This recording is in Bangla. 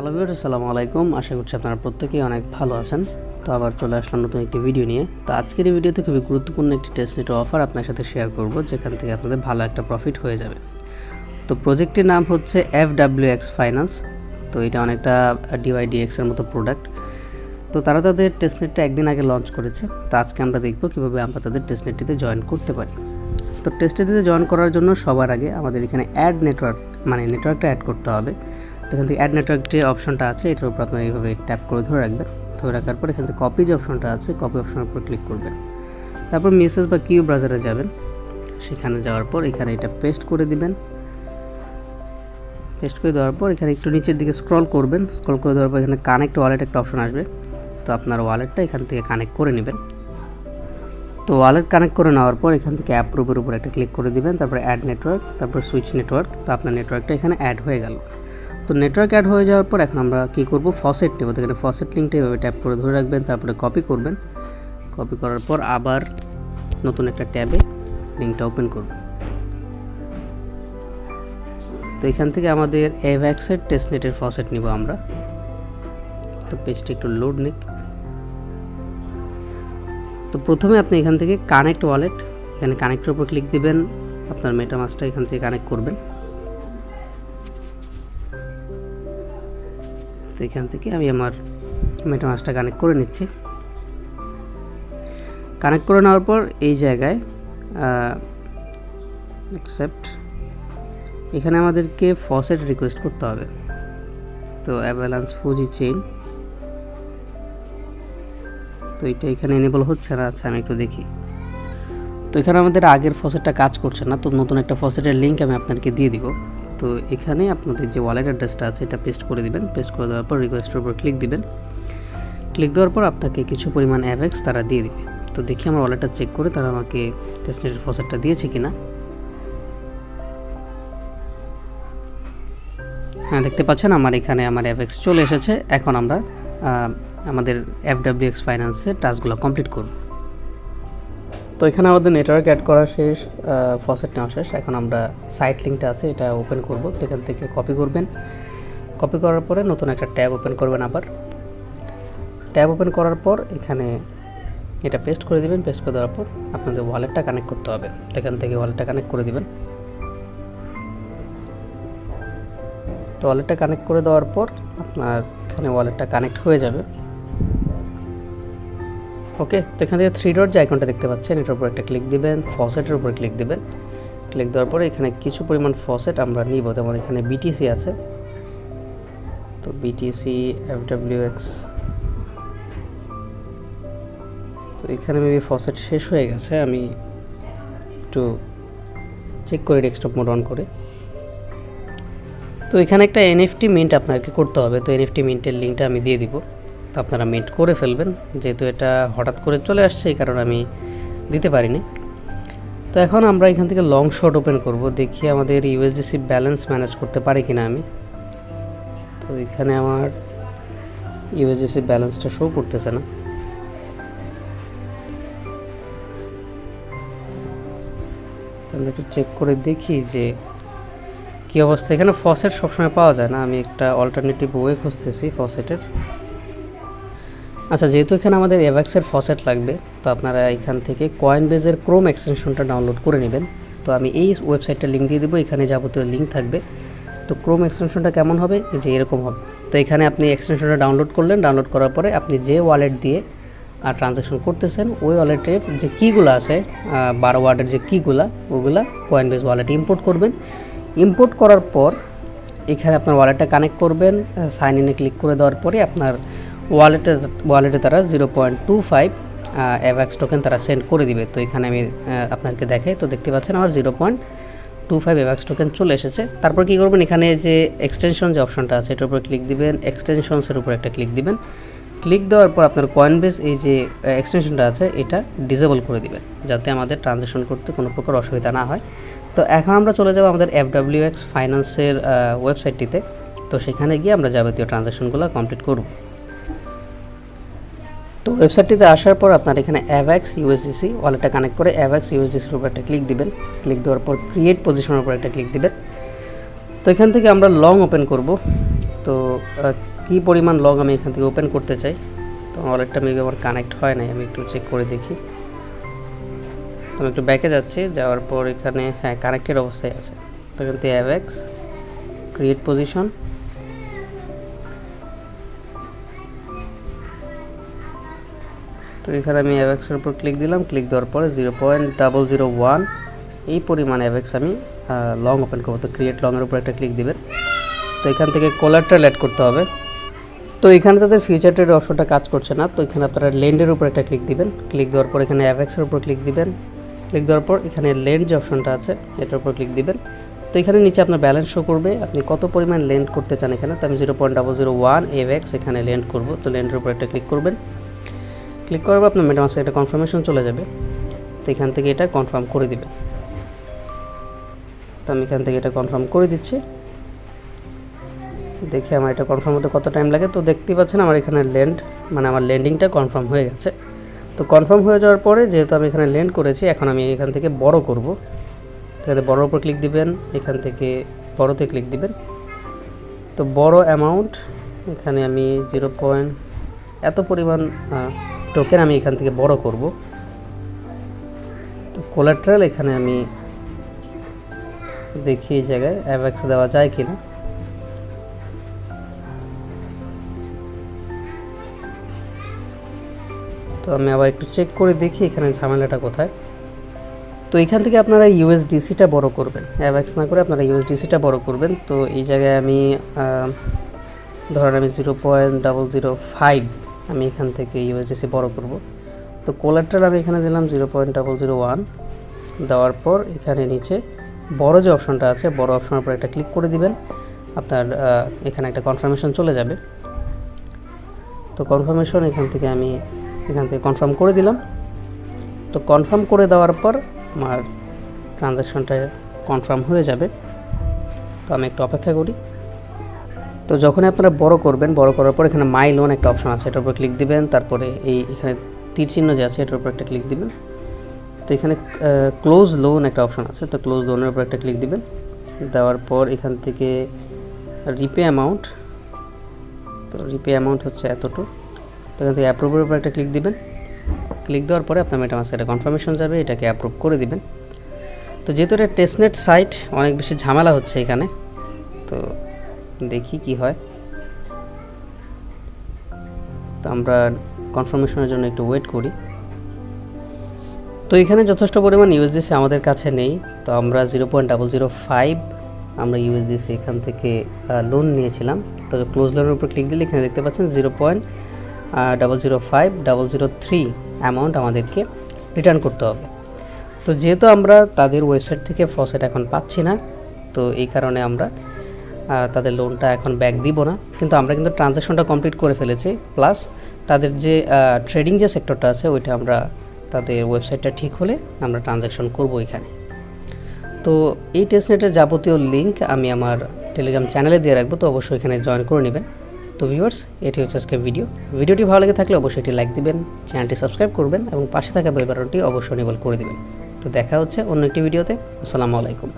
হ্যালো ভিউয়ার্স, আসসালামু আলাইকুম। আশা করছি আপনারা প্রত্যেকেই অনেক ভালো আছেন। তো আবার চলে আসলাম নতুন একটি ভিডিও নিয়ে। তো আজকের এই ভিডিওতে খুবই গুরুত্বপূর্ণ একটি টেস্টনেটের অফার আপনার সাথে শেয়ার করব, যেখান থেকে আপনাদের ভালো একটা প্রফিট হয়ে যাবে। তো প্রজেক্টটির নাম হচ্ছে FWX ফাইন্যান্স। তো এটা অনেকটা DYDX এর মতো প্রোডাক্ট। তো তারা তাদের টেস্টনেটটা একদিন আগে লঞ্চ করেছে। তো আজকে আমরা দেখব কীভাবে আমরা তাদের টেস্টনেটটিতে জয়েন করতে পারি। তো টেস্টনেটটিতে জয়েন করার জন্য সবার আগে আমাদের এখানে অ্যাড নেটওয়ার্ক নেটওয়ার্কটা অ্যাড করতে হবে। তো এখান থেকে অ্যাড নেটওয়ার্ক যে অপশনটা আছে এটার উপর আপনারা এইভাবে ট্যাপ করে ধরে রাখবেন। ধরে রাখার পর এখান থেকে কপি যে অপশনটা আছে কপি অপশনের উপর ক্লিক করবেন। তারপর মেসেজ বা কিউ ব্রাউজারে যাবেন। সেখানে যাওয়ার পর এখানে এটা পেস্ট করে দিবেন। পেস্ট করে দেওয়ার পর এখানে একটু নিচের দিকে স্ক্রল করবেন। স্ক্রল করে দেওয়ার পর এখানে কানেক্ট ওয়ালেট একটা অপশন আসবে। তো আপনার ওয়ালেটটা এখান থেকে কানেক্ট করে নেবেন। তো ওয়ালেট কানেক্ট করে নেওয়ার পর এখান থেকে অ্যাপ্রুভের উপর একটা ক্লিক করে দিবেন। তারপর অ্যাড নেটওয়ার্ক, তারপর সুইচ নেটওয়ার্ক। তো আপনার নেটওয়ার্কটা এখানে অ্যাড হয়ে গেল। তো নেটওয়ার্ক অ্যাড হয়ে যাওয়ার পর এখন আমরা কী করব, ফসেট নেব। তো এখানে ফসেট লিঙ্কটা এভাবে ট্যাপ করে ধরে রাখবেন। তারপরে কপি করবেন। কপি করার পর আবার নতুন একটা ট্যাবে লিঙ্কটা ওপেন করব। তো এখান থেকে আমাদের FWX টেস্টনেটের ফসেট নিব আমরা। তো পেজটা একটু লোড নিক। তো প্রথমে আপনি এখান থেকে কানেক্ট ওয়ালেট, এখানে কানেক্টের উপর ক্লিক দিবেন। আপনার মেটামাস্কটা এখান থেকে কানেক্ট করবেন। তো এখান থেকে আমি আমার মেটামাস্কটা কানেক্ট করে নিচ্ছি। কানেক্ট করে নেওয়ার পর এই জায়গায় অ্যাকসেপ্ট, এখানে আমাদেরকে ফসেট রিকোয়েস্ট করতে হবে। তো অ্যাভালান্স ফুজি চেইন, তো এটা এখানে এনেবল হচ্ছে না। আচ্ছা, আমি একটু দেখি। তো এখানে আমাদের আগের ফসেটটা কাজ করছে না। তো নতুন একটা ফসেটের লিঙ্ক আমি আপনাদেরকে দিয়ে দিব। তো এখানে আপনাদের যে ওয়ালেট অ্যাড্রেসটা আছে এটা পেস্ট করে দিবেন। পেস্ট করে দেওয়ার পর রিকোয়েস্টের উপর ক্লিক দিবেন। ক্লিক দেওয়ার পর আপনাকে কিছু পরিমাণ FWX তারা দিয়ে দিবে। তো দেখি আমার ওয়ালেটটা চেক করে তারা আমাকে টেস্টনেটের ফসেটটা দিয়েছে কিনা। হ্যাঁ, দেখতে পাচ্ছেন আমার এখানে আমার FWX চলে এসেছে। এখন আমরা আমাদের FWX ফাইন্যান্সের টাস্কগুলো কমপ্লিট করব। তো এখানে আমাদের নেটওয়ার্ক অ্যাড করা শেষ, ফসেট নেওয়া শেষ। এখন আমরা সাইট লিঙ্কটা আছে এটা ওপেন করব। তো এখান থেকে কপি করবেন। কপি করার পরে নতুন একটা ট্যাব ওপেন করবেন। আবার ট্যাব ওপেন করার পর এখানে এটা পেস্ট করে দিবেন। পেস্ট করে দেওয়ার পর আপনাদের ওয়ালেটটা কানেক্ট করতে হবে। তো এখান থেকে ওয়ালেটটা কানেক্ট করে দিবেন। তো ওয়ালেটটা কানেক্ট করে দেওয়ার পর আপনার এখানে ওয়ালেটটা কানেক্ট হয়ে যাবে। ওকে, তো এখান থেকে 3 ডট যে আইকনটা দেখতে পাচ্ছেন এটার উপর একটা ক্লিক দিবেন। ফসেটের উপর ক্লিক দিবেন। ক্লিক দেওয়ার পরে এখানে কিছু পরিমাণ ফসেট আমরা নিব। যেমন এখানে BTC আছে। তো BTC FWX, তো এখানে মেবি ফসেট শেষ হয়ে গেছে। আমি একটু চেক করে ডেস্কটপ মোড অন করে। তো এখানে একটা NFT মিন্ট আপনাকে করতে হবে। তো NFT মিন্টের লিঙ্কটা আমি দিয়ে দিব। তো আপনারা মিন্ট করে ফেলবেন, যেহেতু এটা হঠাৎ করে চলে আসছে এই কারণে আমি দিতে পারিনি। তো এখন আমরা এখান থেকে লং শর্ট ওপেন করব। দেখি আমাদের USDC ব্যালেন্স ম্যানেজ করতে পারি কিনা আমি। তো এখানে আমার USDC ব্যালেন্সটা শো করতেছে না। তো আমরা একটু চেক করে দেখি যে কী অবস্থা। এখানে ফসেট সবসময় পাওয়া যায় না। আমি একটা অল্টারনেটিভ ওয়ে খুঁজতেছি ফসেটের। আচ্ছা, যেহেতু এখানে আমাদের FWX এর ফসেট লাগবে, তো আপনারা এখান থেকে কয়েনবেজের ক্রোম এক্সটেনশনটা ডাউনলোড করে নেবেন। তো আমি এই ওয়েবসাইটটার লিঙ্ক দিয়ে দেবো। এখানে যাবতীয় লিঙ্ক থাকবে। তো ক্রোম এক্সটেনশনটা কেমন হবে, এই যে এরকম হবে। তো এখানে আপনি এক্সটেনশনটা ডাউনলোড করলেন। ডাউনলোড করার পরে আপনি যে ওয়ালেট দিয়ে ট্রানজ্যাকশন করতেছেন ওই ওয়ালেটের যে কিগুলো আছে 12 ওয়ার্ডের যে কিগুলো, ওগুলা কয়েনবেজ ওয়ালেটে ইম্পোর্ট করবেন। ইম্পোর্ট করার পর এখানে আপনার ওয়ালেটটা কানেক্ট করবেন। সাইন ইনে ক্লিক করে দেওয়ার পরে আপনার ওয়ালেটে তারা 0.25 FWX টোকেন তারা সেন্ড করে দিবে। তো এখানে আমি আপনাদেরকে দেখাই। তো দেখতে পাচ্ছেন আমার 0.25 FWX টোকেন চলে এসেছে। তারপর কী করবেন, এখানে যে এক্সটেনশন যে অপশনটা আছে এটার উপর ক্লিক দিবেন। এক্সটেনশনসের উপর একটা ক্লিক দিবেন। ক্লিক দেওয়ার পর আপনার কয়েনবেজ এই যে এক্সটেনশনটা আছে এটা ডিসেবল করে দিবেন, যাতে আমাদের ট্রানজ্যাকশন করতে কোনো প্রকার অসুবিধা না হয়। তো এখন আমরা চলে যাব আমাদের FWX ফাইন্যান্সের ওয়েবসাইটটিতে। তো সেখানে গিয়ে আমরা যাবতীয় ট্রানজ্যাকশনগুলো কমপ্লিট করব। তো ওয়েবসাইটটিতে আসার পর আপনার এখানে FWX USDC ওয়ালেটটা কানেক্ট করে FWX USDCর উপর একটা ক্লিক দিবেন। ক্লিক দেওয়ার পর ক্রিয়েট পজিশনের উপর একটা ক্লিক দিবেন। তো এখান থেকে আমরা লং ওপেন করব। তো কি পরিমাণ লং আমি এখান থেকে ওপেন করতে চাই। তো ওয়ালেটটা মেবি আমার কানেক্ট হয় নাই, আমি একটু চেক করে দেখি। তো আমি একটু ব্যাকে যাচ্ছি, যাওয়ার পর এখানে হ্যাঁ কানেক্টেড অবস্থায় আছে। তো এখান থেকে FWX ক্রিয়েট পজিশন, তো এখানে আমি FWX এর উপর ক্লিক দিলাম। ক্লিক দেওয়ার পরে 0.001 এই পরিমাণ FWX আমি লং ওপেন করবো। তো ক্রিয়েট লংয়ের উপর একটা ক্লিক দিবেন। তো এখান থেকে কোলাট্রাল অ্যাড করতে হবে। তো এখানে তাদের ফিউচার ট্রেড অপশনটা কাজ করছে না, তো এখানে আপনারা লেন্ডের উপর একটা ক্লিক দিবেন। ক্লিক দেওয়ার পর এখানে FWX এর উপর ক্লিক দিবেন। ক্লিক দেওয়ার পর এখানে লেন্ড যে অপশনটা আছে এটার উপর ক্লিক দিবেন। তো এখানে নিচে আপনার ব্যালেন্স শো করবে, আপনি কত পরিমাণ লেন্ড করতে চান এখানে। তো আমি 0.001 FWX এখানে লেন্ড করব। তো লেন্ডের উপর একটা ক্লিক করবেন। ক্লিক করার পর আপনার মেটামাস্কে একটা কনফার্মেশন চলে যাবে। তো এখান থেকে এটা কনফার্ম করে দিবেন। তো আমি এখান থেকে এটা কনফার্ম করে দিচ্ছি। দেখি আমার এটা কনফার্ম হতে কত টাইম লাগে। তো দেখতেই পাচ্ছেন আমার এখানে লেন্ড মানে আমার লেন্ডিংটা কনফার্ম হয়ে গেছে। তো কনফার্ম হয়ে যাওয়ার পরে যেহেতু আমি এখানে লেন্ড করেছি, এখন আমি এখান থেকে বড় করব। তাহলে বড়োর উপর ক্লিক দিবেন, এখান থেকে বড়োতে ক্লিক দিবেন। তো বড় অ্যামাউন্ট এখানে আমি 0. এত পরিমাণ টোকেন আমি এখান থেকে বড় করব। তো কোলাট্রাল এখানে আমি দেখি এই জায়গায় FWX দেওয়া যায় কিনা। তো আমি আবার একটু চেক করে দেখি এখানে ঝামেলাটা কোথায়। তো এখান থেকে আপনারা USDCটা বড় করবেন, FWX না করে আপনারা USDCটা বড় করবেন। তো এই জায়গায় আমি ধরেন আমি 0.005 আমি এখান থেকে USDC বড় করব। তো কোলাট্রাল আমি এখানে দিলাম 0.001, দেওয়ার পর এখানে নিচে বড় যে অপশনটা আছে বড় অপশনের উপর একটা ক্লিক করে দিবেন। আপনার এখানে একটা কনফার্মেশন চলে যাবে। তো কনফার্মেশন এখান থেকে আমি কনফার্ম করে দিলাম। তো কনফার্ম করে দেওয়ার পর আমার ট্রানজ্যাকশনটা কনফার্ম হয়ে যাবে। তো আমি একটু অপেক্ষা করি। তো যখনই আপনারা বড় করবেন, বড় করার পর এখানে মাই লোন একটা অপশন আছে, এটার উপর ক্লিক দিবেন। তারপরে এখানে তীর চিহ্ন যে আছে এটার উপর একটা ক্লিক দিবেন। তো এখানে ক্লোজ লোন একটা অপশন আছে, তো ক্লোজ লোনের উপর একটা ক্লিক দিবেন। দেওয়ার পর এখান থেকে রিপে অ্যামাউন্ট, তো রিপে অ্যামাউন্ট হচ্ছে এতটুকু। তো এখান থেকে অ্যাপ্রুভের উপর একটা ক্লিক দিবেন। ক্লিক দেওয়ার পরে আপনার মেটামাস্কে একটা কনফার্মেশন যাবে, এটাকে অ্যাপ্রুভ করে দিবেন। তো যেহেতু এটা টেস্টনেট সাইট, অনেক বেশি ঝামেলা হচ্ছে এখানে, তো দেখি কি হয়। তো আমরা কনফার্মেশনের জন্য একটু ওয়েট করি। তো এখানে যথেষ্ট পরিমাণ USDC আমাদের কাছে নেই, তো আমরা 0.005 আমরা USDC এখান থেকে লোন নিয়েছিলাম। তো ক্লোজ লোনের উপর ক্লিক দিলে এখানে দেখতে পাচ্ছেন 0.005003 অ্যামাউন্ট আমাদেরকে রিটার্ন করতে হবে। তো যেহেতু আমরা তাদের ওয়েবসাইট থেকে ফসেট এখন পাচ্ছি না, তো এই কারণে আমরা তাদের লোনটা এখন ব্যাক দিব না। কিন্তু আমরা কিন্তু ট্রানজ্যাকশনটা কমপ্লিট করে ফেলেছি, প্লাস তাদের যে ট্রেডিং যে সেক্টরটা আছে ওইটা আমরা তাদের ওয়েবসাইটটা ঠিক হলে আমরা ট্রানজ্যাকশন করব এখানে। তো এই টেস্টনেটের যাবতীয় লিঙ্ক আমি আমার টেলিগ্রাম চ্যানেলে দিয়ে রাখবো, তো অবশ্যই এখানে জয়েন করে নেবেন। তো ভিউয়ার্স, এটি হচ্ছে আজকে ভিডিওটি ভালো লেগে থাকলে অবশ্যই এটি লাইক দিবেন, চ্যানেলটি সাবস্ক্রাইব করবেন এবং পাশে থাকা বেল বাটনটি অবশ্যই এনেবল করে দিবেন। তো দেখা হচ্ছে অন্য একটি ভিডিওতে। আসসালামু আলাইকুম।